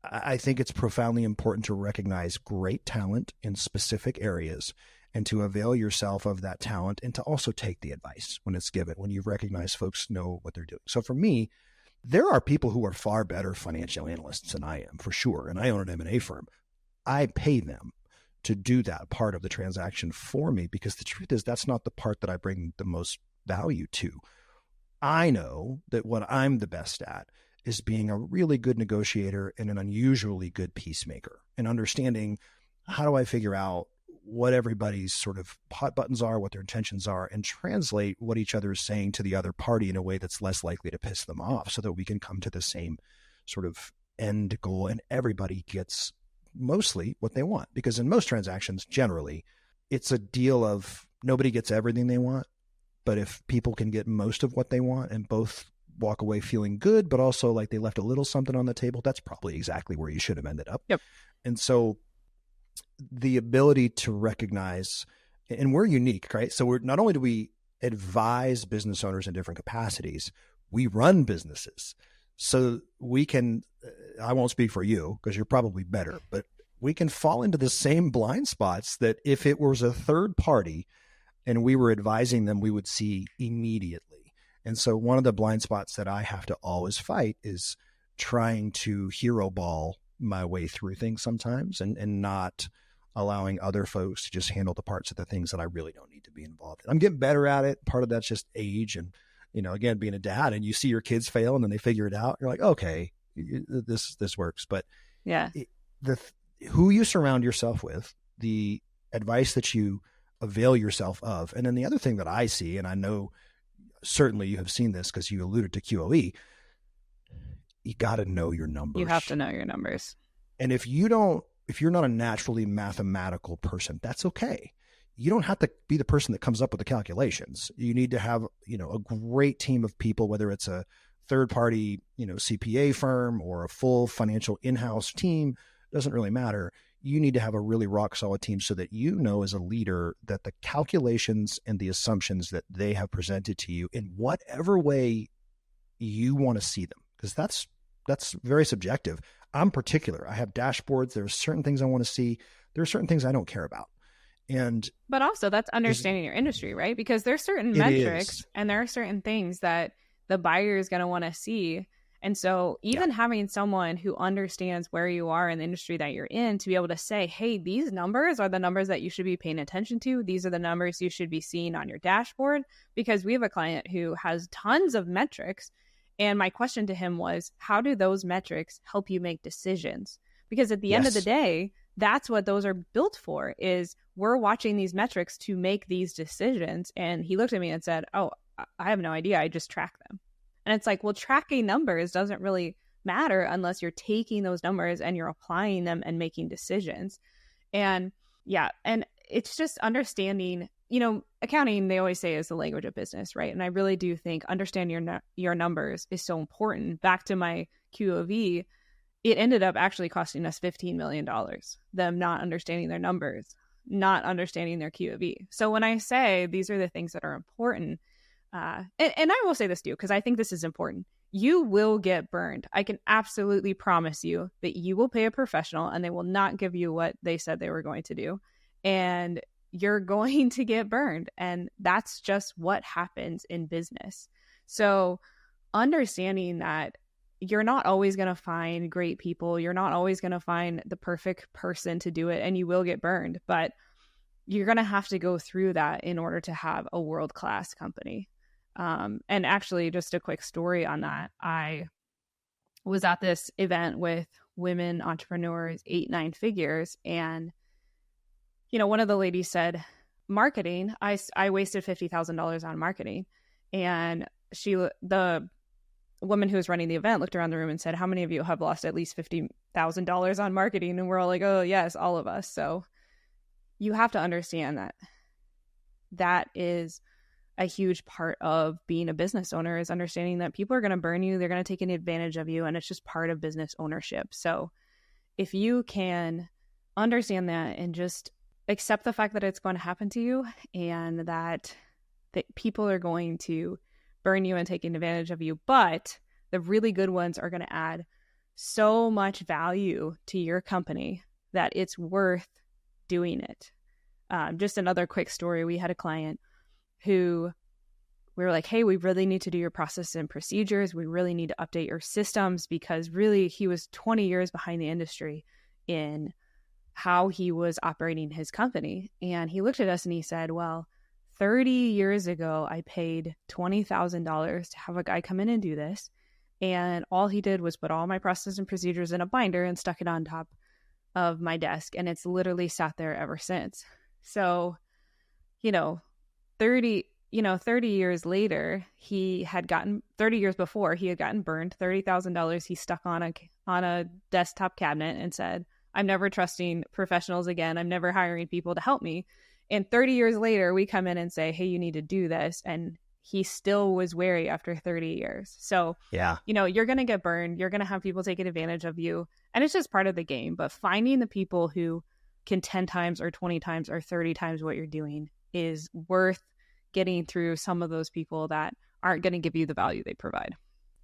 S2: I think it's profoundly important to recognize great talent in specific areas and to avail yourself of that talent and to also take the advice when it's given, when you recognize folks know what they're doing. So for me, there are people who are far better financial analysts than I am, for sure. And I own an M&A firm. I pay them to do that part of the transaction for me, because the truth is that's not the part that I bring the most value to. I know that what I'm the best at is being a really good negotiator and an unusually good peacemaker, and understanding how do I figure out what everybody's sort of hot buttons are, what their intentions are, and translate what each other is saying to the other party in a way that's less likely to piss them off, so that we can come to the same sort of end goal and everybody gets mostly what they want. Because in most transactions, generally, it's a deal of nobody gets everything they want, but if people can get most of what they want and both walk away feeling good, but also like they left a little something on the table, that's probably exactly where you should have ended up.
S1: Yep.
S2: And so the ability to recognize, and we're unique, right? So not only do we advise business owners in different capacities, we run businesses. So we can, I won't speak for you because you're probably better, but we can fall into the same blind spots that if it was a third party and we were advising them, we would see immediately. And so one of the blind spots that I have to always fight is trying to hero ball my way through things sometimes, and not allowing other folks to just handle the parts of the things that I really don't need to be involved in. I'm getting better at it. Part of that's just age and, again, being a dad, and you see your kids fail and then they figure it out. You're like, okay, this works. But
S1: yeah,
S2: who you surround yourself with, the advice that you avail yourself of. And then the other thing that I see, and I know certainly you have seen this because you alluded to QOE, you got to know your numbers.
S1: You have to know your numbers.
S2: And if you're not a naturally mathematical person, that's okay. You don't have to be the person that comes up with the calculations. You need to have, a great team of people, whether it's a third party, CPA firm or a full financial in-house team, doesn't really matter. You need to have a really rock solid team so that as a leader that the calculations and the assumptions that they have presented to you in whatever way you want to see them, because that's very subjective. I'm particular. I have dashboards. There are certain things I want to see. There are certain things I don't care about.
S1: But also that's understanding your industry, right? Because there's certain metrics and there are certain things that the buyer is going to want to see. And so even having someone who understands where you are in the industry that you're in to be able to say, hey, these numbers are the numbers that you should be paying attention to. These are the numbers you should be seeing on your dashboard, because we have a client who has tons of metrics. And my question to him was, how do those metrics help you make decisions? Because at the end of the day, that's what those are built for, is we're watching these metrics to make these decisions. And he looked at me and said, oh, I have no idea. I just track them. And it's like, well, tracking numbers doesn't really matter unless you're taking those numbers and you're applying them and making decisions. And and it's just understanding, accounting, they always say, is the language of business, right? And I really do think understanding your numbers is so important. Back to my QOV, it ended up actually costing us $15 million, them not understanding their numbers, not understanding their QOV. So when I say these are the things that are important, and I will say this too, because I think this is important, you will get burned. I can absolutely promise you that you will pay a professional and they will not give you what they said they were going to do. And you're going to get burned. And that's just what happens in business. So understanding that you're not always going to find great people. You're not always going to find the perfect person to do it, and you will get burned. But you're going to have to go through that in order to have a world-class company. And actually, just a quick story on that. I was at this event with women entrepreneurs, 8-9 figures. And, one of the ladies said, marketing, I wasted $50,000 on marketing. And the woman who was running the event looked around the room and said, how many of you have lost at least $50,000 on marketing? And we're all like, oh, yes, all of us. So you have to understand that is a huge part of being a business owner, is understanding that people are going to burn you. They're going to take advantage of you. And it's just part of business ownership. So if you can understand that and just accept the fact that it's going to happen to you, and that people are going to burn you and taking advantage of you, but the really good ones are going to add so much value to your company that it's worth doing it. Just another quick story. We had a client who we were like, hey, we really need to do your process and procedures. We really need to update your systems, because really he was 20 years behind the industry in how he was operating his company. And he looked at us and he said, well, 30 years ago, I paid $20,000 to have a guy come in and do this. And all he did was put all my process and procedures in a binder and stuck it on top of my desk. And it's literally sat there ever since. So, 30 years later, 30 years before, he had gotten burned. $30,000 he stuck on a desktop cabinet and said, I'm never trusting professionals again. I'm never hiring people to help me. And 30 years later, we come in and say, hey, you need to do this. And he still was wary after 30 years. So, you're going to get burned. You're going to have people taking advantage of you. And it's just part of the game. But finding the people who can 10 times or 20 times or 30 times what you're doing is worth getting through some of those people that aren't going to give you the value they provide.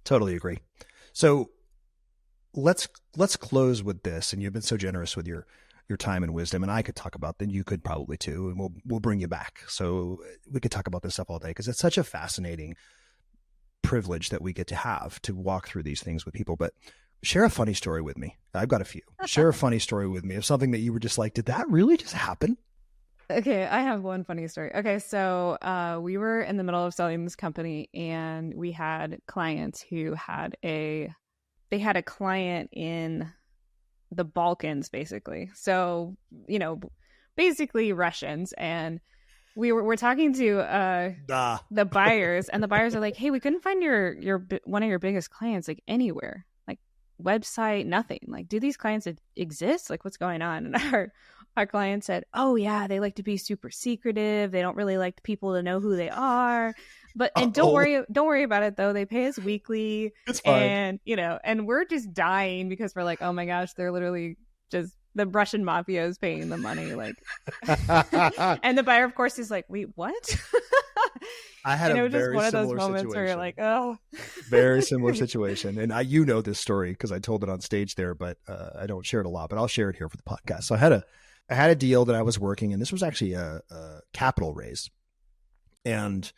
S2: Totally agree. So let's close with this. And you've been so generous with your time and wisdom, and I could talk about that. You could probably too, and we'll bring you back. So we could talk about this stuff all day, because it's such a fascinating privilege that we get to have to walk through these things with people. But share a funny story with me. I've got a few. Share a funny story with me of something that you were just like, did that really just happen?
S1: Okay, I have one funny story. Okay, so we were in the middle of selling this company, and we had clients who had a client in the Balkans, basically. So, basically Russians. And we're talking to the buyers, and the buyers are like, hey, we couldn't find your one of your biggest clients like anywhere, like website, nothing. Like, do these clients exist? Like, what's going on? And our client said, oh yeah, they like to be super secretive. They don't really like people to know who they are. But don't worry about it though. They pay us weekly.
S2: It's fine.
S1: And and we're just dying because we're like, oh my gosh, they're literally just the Russian mafia is paying the money. Like, and the buyer, of course, is like, wait, what?
S2: I had a
S1: just
S2: very
S1: one of those
S2: similar
S1: moments
S2: situation.
S1: where you're like, oh,
S2: very similar situation. And you know this story because I told it on stage there, but I don't share it a lot. But I'll share it here for the podcast. So I had I had a deal that I was working, and this was actually a capital raise, and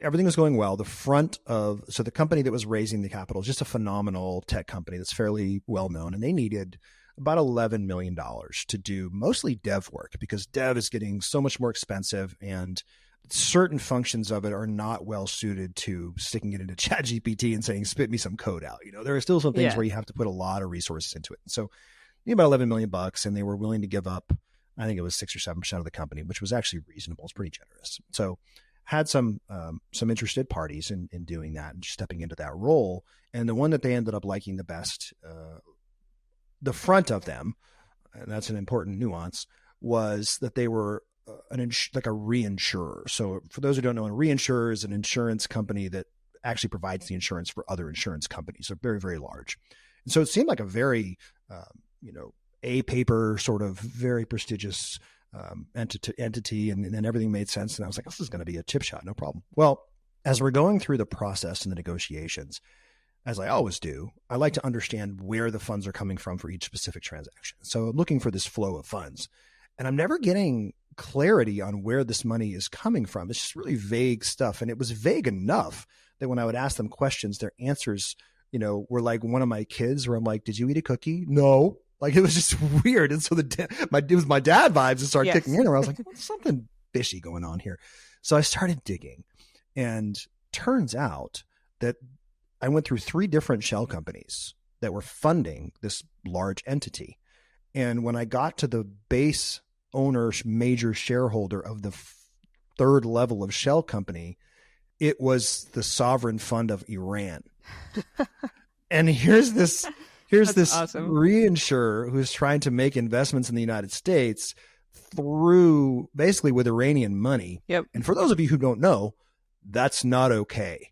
S2: everything was going well. So the company that was raising the capital is just a phenomenal tech company that's fairly well known, and they needed about $11 million to do mostly dev work because dev is getting so much more expensive, and certain functions of it are not well suited to sticking it into ChatGPT and saying, spit me some code out. There are still some things where you have to put a lot of resources into it. So you need about $11 million, and they were willing to give up, I think it was 6 or 7% of the company, which was actually reasonable. It's pretty generous. So had some interested parties in doing that and stepping into that role. And the one that they ended up liking the best, the front of them, and that's an important nuance, was that they were like a reinsurer. So for those who don't know, a reinsurer is an insurance company that actually provides the insurance for other insurance companies. So very, very large. And so it seemed like a very, paper sort of very prestigious entity, and then everything made sense. And I was like, this is going to be a chip shot, no problem. Well, as we're going through the process and the negotiations, as I always do, I like to understand where the funds are coming from for each specific transaction. So I'm looking for this flow of funds, and I'm never getting clarity on where this money is coming from. It's just really vague stuff. And it was vague enough that when I would ask them questions, their answers, were like one of my kids where I'm like, did you eat a cookie? No. Like, it was just weird. And so it was my dad vibes that started kicking in. Where I was like, what's something fishy going on here? So I started digging, and turns out that I went through 3 different shell companies that were funding this large entity. And when I got to the base owner, major shareholder of the third level of shell company, it was the sovereign fund of Iran. And here's this awesome reinsurer who's trying to make investments in the United States through basically with Iranian money.
S1: Yep.
S2: And for those of you who don't know, that's not okay.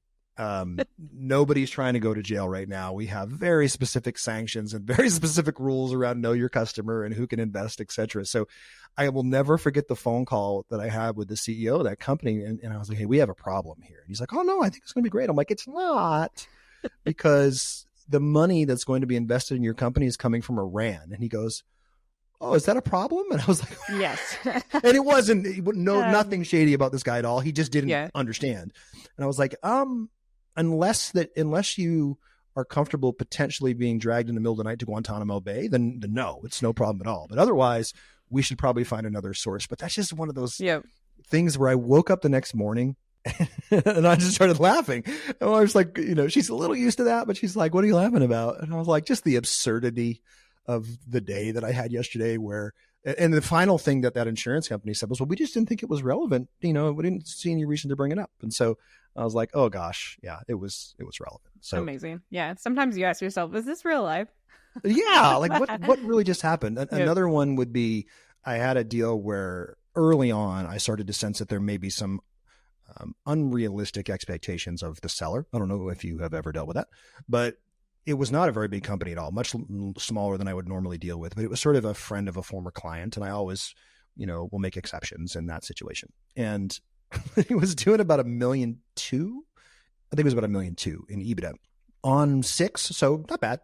S2: Nobody's trying to go to jail right now. We have very specific sanctions and very specific rules around know your customer and who can invest, et cetera. So I will never forget the phone call that I had with the CEO of that company. And I was like, hey, we have a problem here. And he's like, oh no, I think it's going to be great. I'm like, it's not, because the money that's going to be invested in your company is coming from Iran. And he goes, oh, is that a problem? And I was like,
S1: yes.
S2: And it wasn't, nothing shady about this guy at all. He just didn't understand. And I was like, unless you are comfortable potentially being dragged in the middle of the night to Guantanamo Bay, then no, it's no problem at all. But otherwise, we should probably find another source. But that's just one of those things where I woke up the next morning and I just started laughing. And I was like, she's a little used to that, but she's like, what are you laughing about? And I was like, just the absurdity of the day that I had yesterday and the final thing that insurance company said was, well, we just didn't think it was relevant. We didn't see any reason to bring it up. And so I was like, oh gosh, yeah, it was relevant. So
S1: amazing. Yeah. Sometimes you ask yourself, is this real life?
S2: Yeah. Like what really just happened? Another one would be, I had a deal where early on I started to sense that there may be some unrealistic expectations of the seller. I don't know if you have ever dealt with that, but it was not a very big company at all, much smaller than I would normally deal with, but it was sort of a friend of a former client. And I always, will make exceptions in that situation. And he was doing about $1.2 million. I think it was about $1.2 million in EBITDA on 6. So not bad.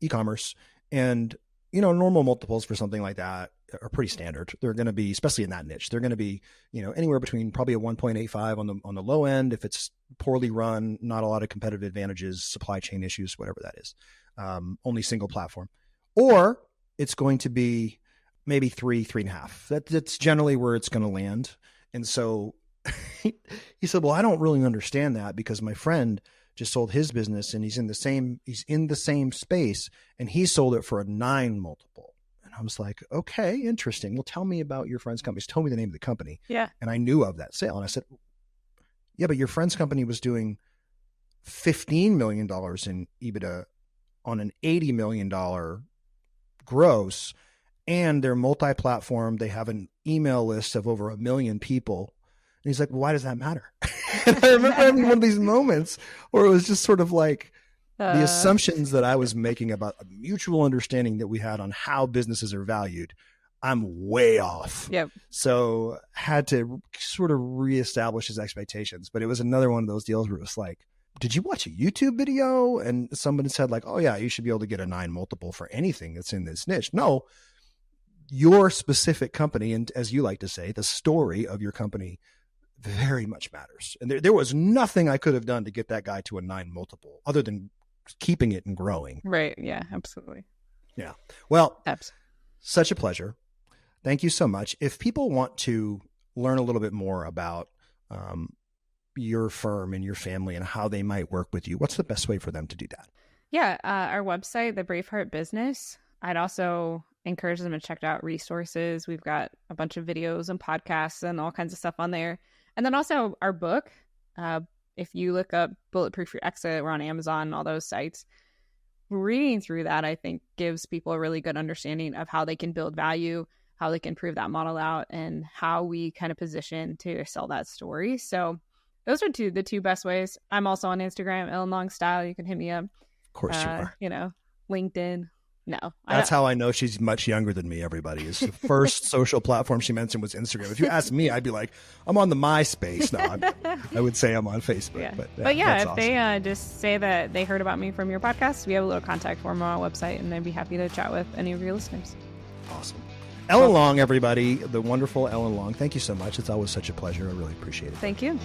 S2: E-commerce. And, normal multiples for something like that are pretty standard. They're going to be, especially in that niche, they're going to be, anywhere between probably a 1.85 on the low end. If it's poorly run, not a lot of competitive advantages, supply chain issues, whatever that is, only single platform, or it's going to be maybe 3.5. That's generally where it's going to land. And so he said, well, I don't really understand that because my friend just sold his business and he's in the same space and he sold it for a 9 multiple. And I was like, okay, interesting. Well, tell me about your friend's company. He told me the name of the company.
S1: Yeah. And
S2: I knew of that sale. And I said, yeah, but your friend's company was doing $15 million in EBITDA on an $80 million gross, and they're multi-platform. They have an email list of over 1 million people. And he's like, well, why does that matter? And I remember having one of these moments where it was just sort of like the assumptions that I was making about a mutual understanding that we had on how businesses are valued. I'm way off.
S1: Yep.
S2: So had to sort of reestablish his expectations. But it was another one of those deals where it was like, did you watch a YouTube video? And somebody said like, oh yeah, you should be able to get a 9 multiple for anything that's in this niche. No, your specific company, and as you like to say, the story of your company very much matters. And there was nothing I could have done to get that guy to a 9 multiple other than keeping it and growing.
S1: Right. Yeah, absolutely.
S2: Yeah. Well,
S1: absolutely.
S2: Such a pleasure. Thank you so much. If people want to learn a little bit more about your firm and your family and how they might work with you, what's the best way for them to do that?
S1: Yeah. Our website, the Braveheart Business. I'd also encourage them to check out resources. We've got a bunch of videos and podcasts and all kinds of stuff on there. And then also our book. If you look up Bulletproof Your Exit, we're on Amazon and all those sites. Reading through that, I think, gives people a really good understanding of how they can build value, how they can prove that model out, and how we kind of position to sell that story. So those are the two best ways. I'm also on Instagram, Ellen Long Style. You can hit me up.
S2: Of course you are.
S1: LinkedIn. No.
S2: That's how I know she's much younger than me, everybody. Is the first social platform she mentioned was Instagram. If you asked me, I'd be like, I'm on the MySpace. No, I would say I'm on Facebook.
S1: Yeah.
S2: But
S1: yeah, if
S2: awesome.
S1: They just say that they heard about me from your podcast, we have a little contact form on our website, and I'd be happy to chat with any of your listeners.
S2: Awesome. Ellen Long, everybody, the wonderful Ellen Long. Thank you so much. It's always such a pleasure. I really appreciate it.
S1: Thank you.